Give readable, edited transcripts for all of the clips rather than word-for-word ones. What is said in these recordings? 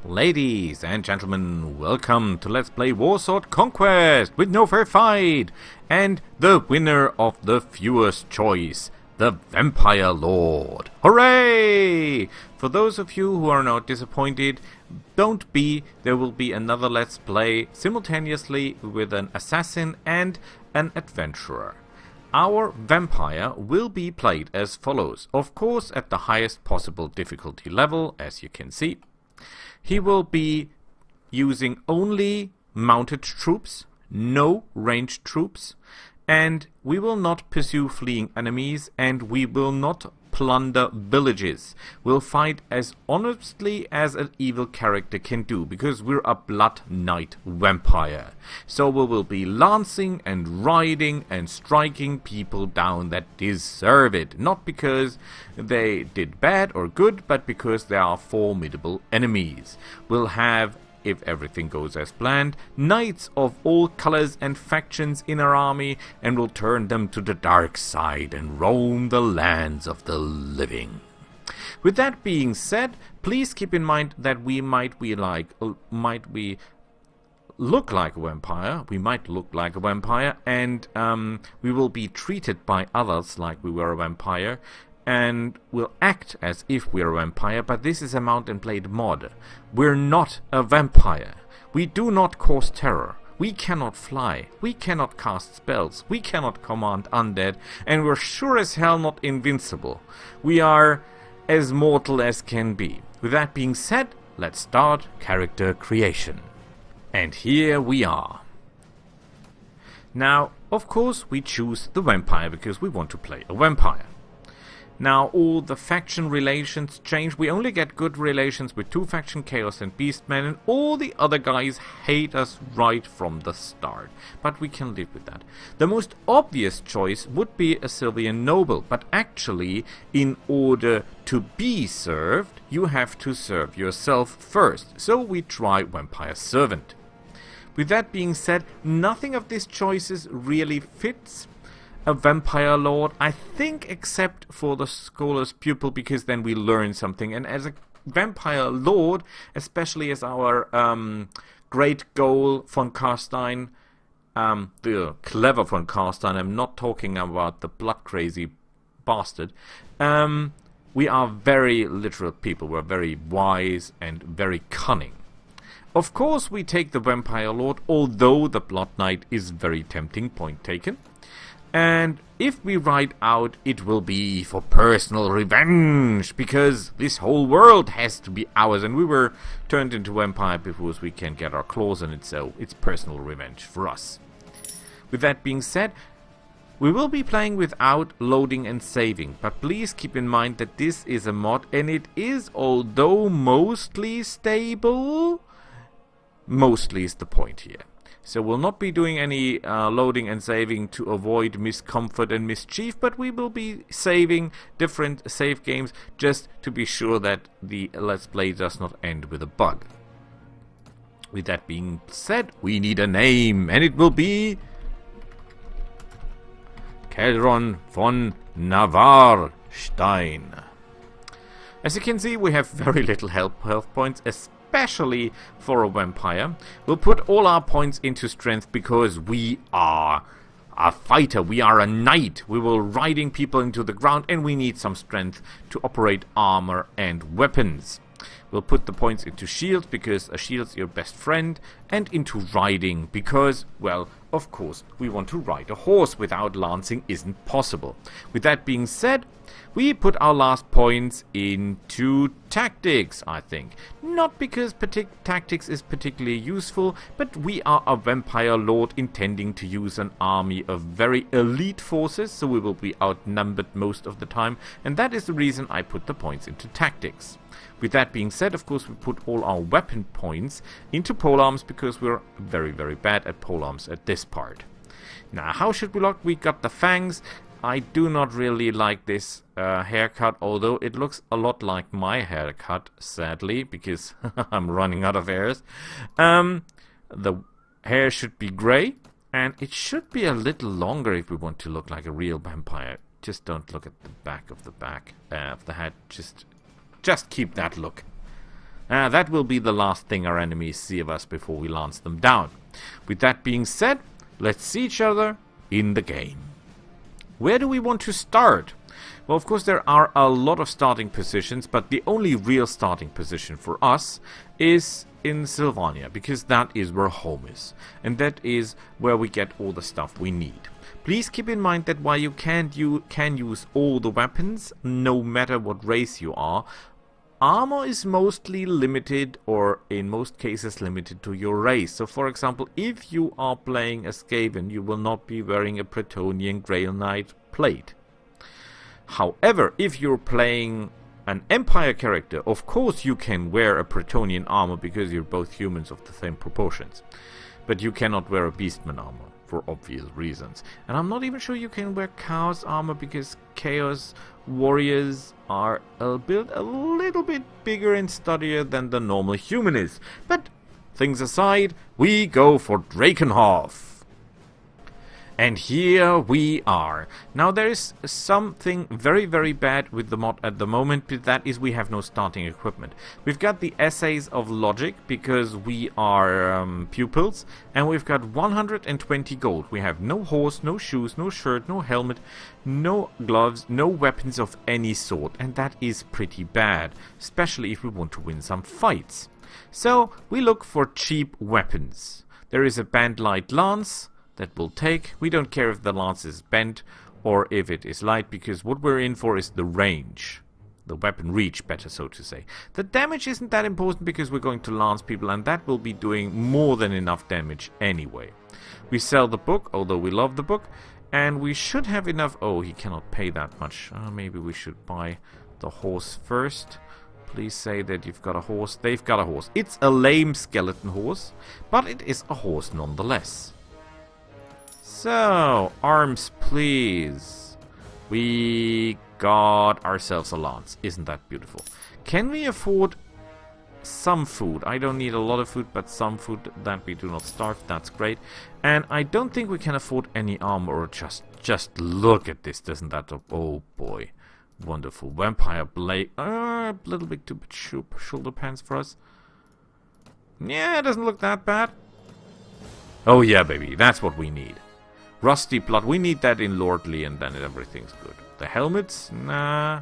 Ladies and gentlemen, welcome to Let's Play Warsword Conquest with no fair fight! And the winner of the viewer's choice, the Vampire Lord. Hooray! For those of you who are not disappointed, don't be. There will be another Let's Play simultaneously with an assassin and an adventurer. Our vampire will be played as follows. Of course, at the highest possible difficulty level, as you can see. He will be using only mounted troops, no ranged troops, and we will not pursue fleeing enemies, and we will not plunder villages. We'll fight as honestly as an evil character can do, because we're a Blood Knight vampire. So we will be lancing and riding and striking people down that deserve it. Not because they did bad or good, but because they are formidable enemies. We'll have, if everything goes as planned, knights of all colors and factions in our army, and will turn them to the dark side and roam the lands of the living. With that being said, please keep in mind that we might look like a vampire. We might look like a vampire, and we will be treated by others like we were a vampire, and will act as if we're a vampire, but this is a Mount and Blade mod. We're not a vampire. We do not cause terror. We cannot fly. We cannot cast spells. We cannot command undead, and we're sure as hell not invincible. We are as mortal as can be. With that being said, let's start character creation. And here we are. Now, of course, we choose the vampire because we want to play a vampire. Now all the faction relations change. We only get good relations with two faction, Chaos and Beastmen, and all the other guys hate us right from the start. But we can live with that. The most obvious choice would be a Sylvian noble, but actually, in order to be served, you have to serve yourself first. So we try Vampire Servant. With that being said, nothing of these choices really fits a Vampire Lord, I think, except for the Scholar's Pupil, because then we learn something. And as a Vampire Lord, especially as our great goal von Carstein, the clever von Carstein, I'm not talking about the blood-crazy bastard, we are very literal people. We're very wise and very cunning. Of course, we take the Vampire Lord, although the Blood Knight is very tempting, point taken. And if we ride out, it will be for personal revenge, because this whole world has to be ours, and we were turned into vampire because we can get our claws on it, so it's personal revenge for us. With that being said, we will be playing without loading and saving, but please keep in mind that this is a mod, and it is, although mostly stable, mostly is the point here. So we'll not be doing any loading and saving to avoid miscomfort and mischief, but we will be saving different save games just to be sure that the Let's Play does not end with a bug. With that being said, we need a name, and it will be Kelron von Navarstein. As you can see, we have very little health points, especially for a vampire. We'll put all our points into strength because we are a fighter, we are a knight. We will riding people into the ground, and we need some strength to operate armor and weapons. We'll put the points into shield because a shield's your best friend, and into riding because, well, of course, we want to ride a horse. Without lancing isn't possible. With that being said, we put our last points into tactics, I think. Not because tactics is particularly useful, but we are a Vampire Lord intending to use an army of very elite forces, so we will be outnumbered most of the time, and that is the reason I put the points into tactics. With that being said, of course, we put all our weapon points into polearms because we're very, very bad at polearms at this part. Now, how should we look? We got the fangs. I do not really like this haircut, although it looks a lot like my haircut, sadly, because I'm running out of hairs. The hair should be grey, and it should be a little longer if we want to look like a real vampire. Just don't look at the back of the head. Just keep that look. That will be the last thing our enemies see of us before we lance them down. With that being said, let's see each other in the game. Where do we want to start? Well, of course, there are a lot of starting positions, but the only real starting position for us is in Sylvania, because that is where home is, and that is where we get all the stuff we need. Please keep in mind that while you can use all the weapons, no matter what race you are, armor is mostly limited, or in most cases limited to your race. So for example, if you are playing a Skaven, you will not be wearing a Bretonnian Grail Knight plate. However, if you're playing an Empire character, of course you can wear a Bretonnian armor because you're both humans of the same proportions. But you cannot wear a Beastman armor, for obvious reasons. And I'm not even sure you can wear Chaos armor because Chaos warriors are built a little bit bigger and sturdier than the normal human is. But things aside, we go for Drakenhof. And here we are. Now there is something very, very bad with the mod at the moment, but that is we have no starting equipment. We've got the essays of logic because we are pupils, and we've got 120 gold. We have no horse, no shoes, no shirt, no helmet, no gloves, no weapons of any sort, and that is pretty bad, especially if we want to win some fights. So we look for cheap weapons. There is a bandlight lance that will take. We don't care if the lance is bent or if it is light, because what we're in for is the range. The weapon reach, better so to say. The damage isn't that important because we're going to lance people, and that will be doing more than enough damage anyway. We sell the book, although we love the book, and we should have enough. Oh, he cannot pay that much. Maybe we should buy the horse first. Please say that you've got a horse. They've got a horse. It's a lame skeleton horse, but it is a horse nonetheless. So, arms please. We got ourselves a lance. Isn't that beautiful? Can we afford some food? I don't need a lot of food, but some food that we do not starve. That's great. And I don't think we can afford any armor, or just look at this. Doesn't that look... Oh boy. Wonderful. Vampire blade. A little bit too much shoulder pants for us. Yeah, it doesn't look that bad. Oh yeah, baby. That's what we need. Rusty blood, we need that in Lordly, and then everything's good. The helmets? Nah.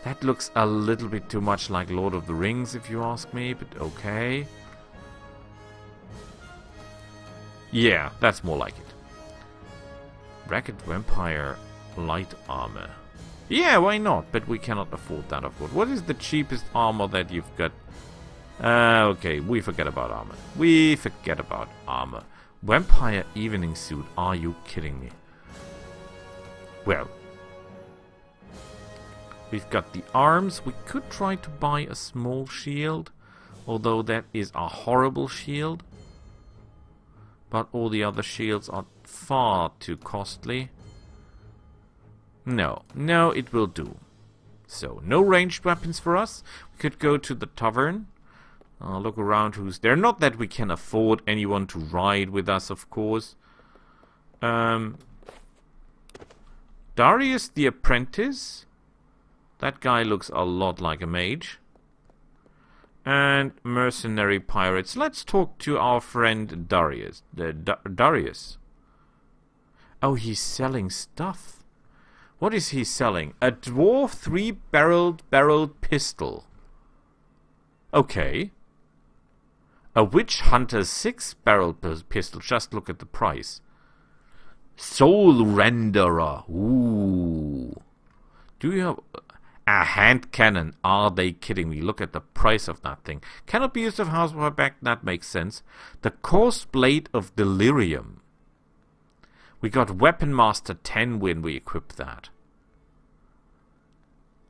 That looks a little bit too much like Lord of the Rings, if you ask me, but okay. Yeah, that's more like it. Ragged Vampire light armor. Yeah, why not? But we cannot afford that, of course. What is the cheapest armor that you've got? Okay, we forget about armor. We forget about armor. Vampire evening suit, are you kidding me? Well, we've got the arms. We could try to buy a small shield, although that is a horrible shield. But all the other shields are far too costly. No, it will do. So, no ranged weapons for us. We could go to the tavern. Look around who's there. Not that we can afford anyone to ride with us, of course. Darius the Apprentice. That guy looks a lot like a mage. And mercenary pirates. Let's talk to our friend Darius. Darius. Oh, he's selling stuff. What is he selling? A dwarf 3-barreled pistol. Okay. A witch hunter's 6-barreled pistol. Just look at the price. Soul renderer. Ooh. Do you have a hand cannon? Are they kidding me? Look at the price of that thing. Cannot be used of houseware back. That makes sense. The coarse blade of delirium. We got Weapon Master 10 when we equip that.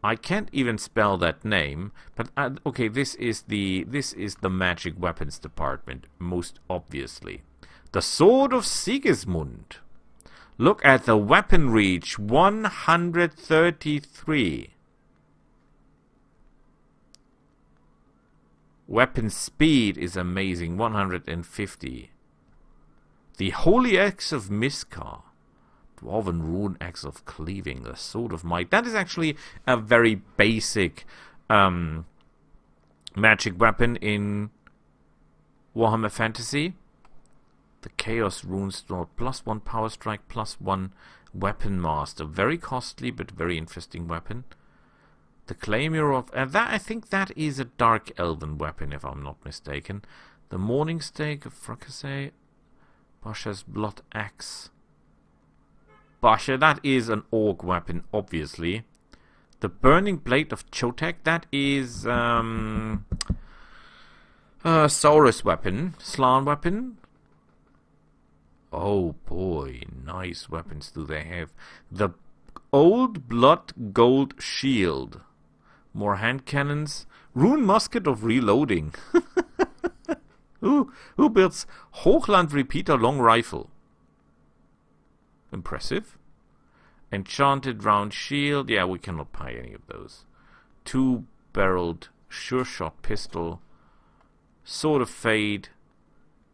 I can't even spell that name, but okay, this is the magic weapons department, most obviously. The Sword of Sigismund. Look at the weapon reach, 133. Weapon speed is amazing, 150. The Holy Axe of Miskar. Dwarven Rune Axe of Cleaving, the Sword of Might. That is actually a very basic magic weapon in Warhammer Fantasy. The Chaos Runes Sword, +1 power strike, +1 weapon master. Very costly, but very interesting weapon. The Claymore of... that, I think that is a Dark Elven weapon, if I'm not mistaken. The Morning Stake of Fricassee. Basha's Blood Axe. Basha, that is an Orc weapon, obviously. The Burning Blade of Chotek, that is... Saurus weapon. Slan weapon. Oh boy, nice weapons do they have. The Old Blood Gold Shield. More hand cannons. Rune Musket of Reloading. Who builds Hochland Repeater Long Rifle? Impressive. Enchanted Round Shield. Yeah, we cannot buy any of those. 2-barreled Sure Shot Pistol. Sword of Fade.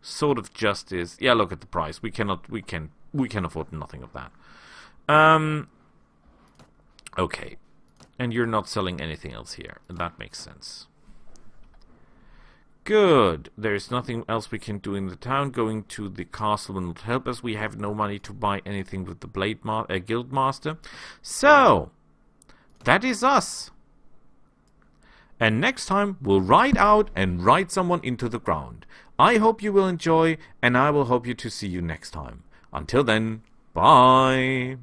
Sword of Justice. Yeah, look at the price. We can afford nothing of that. Okay. And you're not selling anything else here. That makes sense. Good. There's nothing else we can do in the town. Going to the castle will not help us. We have no money to buy anything with the Guild Master. So, that is us. And next time, we'll ride out and ride someone into the ground. I hope you will enjoy, and I will hope to see you next time. Until then, bye!